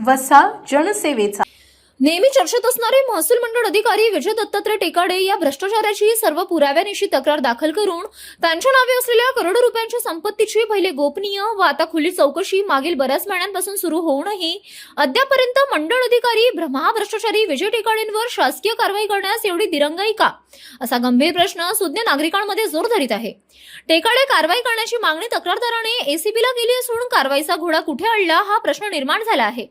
वसा जनसेवेचा. नेहमी चर्चेत असणारे महसूल मंडळ अधिकारी विजय दत्तात्रय टेकाडे या भ्रष्टाचाराची सर्व पुराव्यानिशी तक्रार दाखल करून त्यांच्या नावे असलेल्या करोडो रुपयांच्या संपत्तीची पहिले गोपनीय व आता खुली चौकशी मागील बऱ्याच महिन्यांपासून सुरू होऊनही अद्यापर्यंत मंडळ अधिकारी महाभ्रष्टाचारी विजय टेकाडेंवर शासकीय कारवाई करण्यास एवढी दिरंगाई का, असा गंभीर प्रश्न सुज्ञ नागरिकांमध्ये जोर धरीत आहे. टेकाडे कारवाई करण्याची मागणी तक्रारदाराने एसीबीला केली असून कारवाईचा घोडा कुठे अडला हा प्रश्न निर्माण झाला आहे.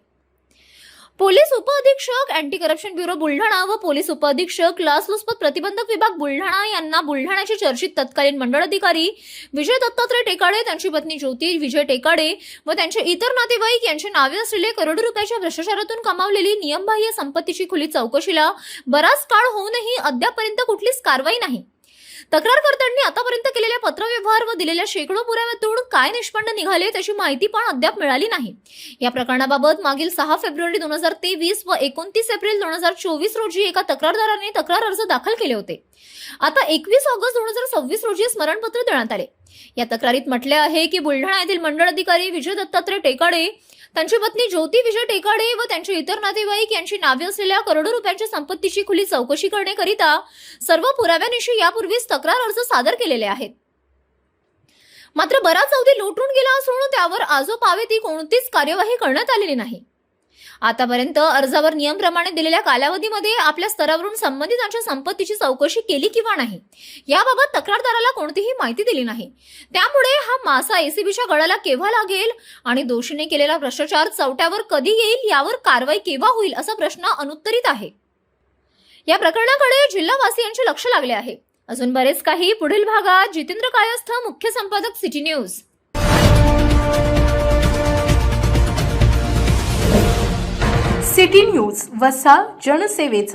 पोलीस उपअधीक्षक अँटी करप्शन ब्युरो बुलढाणा व पोलीस उपअधीक्षक लाचलुचपत प्रतिबंधक विभाग बुलढाणा यांना बुलढाण्याचे चर्चित तत्कालीन मंडळ अधिकारी विजय दत्तात्रय टेकाडे, त्यांची पत्नी ज्योती विजय टेकाडे व त्यांचे इतर नातेवाईक यांचे नावे असलेले करोडो रुपयाच्या भ्रष्टाचारातून कमावलेली नियमबाह्य संपत्तीची खुली चौकशीला बराच काळ होऊनही अद्यापर्यंत कुठलीच कारवाई नाही. तक्रारकर्त्यांनी आतापर्यंत केलेल्या पत्रव्यवहार व दिलेल्या शेकडो पुराव्यातून काय निष्पन्न निघाले त्याची माहिती पण अद्याप मिळाली नाही. या प्रकरणाबाबत मागील 6 फेब्रुवारी 2023 व 29 एप्रिल 2024 रोजी एका तक्रारदाराने तक्रार अर्ज दाखल केले होते. आता 21 ऑगस्ट 2026 रोजी स्मरणपत्र देण्यात आले. या तक्रारीत म्हटले आहे की बुलढाणा येथील मंडळ अधिकारी विजय दत्तात्रय टेकाडे, त्यांची पत्नी ज्योती विजय टेकाडे व त्यांचे इतर नातेवाईक यांची नावे असलेल्या करोडो रुपयांच्या संपत्तीची खुली चौकशी करण्याकरिता सर्व पुराव्यानिशी यापूर्वीच तक्रार अर्ज सादर केलेले आहेत. मात्र बराच अवधी लोटून गेला असून त्यावर आजोपावे ती कोणतीच कार्यवाही करण्यात आलेली नाही. आतापर्यंत अर्जावर नियमप्रमाणे दिलेल्या कालावधीमध्ये आपल्या स्तरावरून संबंधितांच्या संपत्तीची चौकशी केली किंवा नाही याबाबत तक्रारदाराला कोणतीही माहिती दिली नाही. त्यामुळे हा मासा एसीबीच्या गळाला केव्हा लागेल आणि दोषीने केलेला भ्रष्टाचार चौट्यावर कधी येईल यावर कारवाई केव्हा होईल असा प्रश्न अनुत्तरित आहे. या प्रकरणाकडे जिल्हावासियांचे लक्ष लागले आहे. अजून बरेच काही पुढील भागात. जितेंद्र कायस्थ, मुख्य संपादक, सिटी न्यूज. सिटी न्यूज, वसा जनसेवेचा.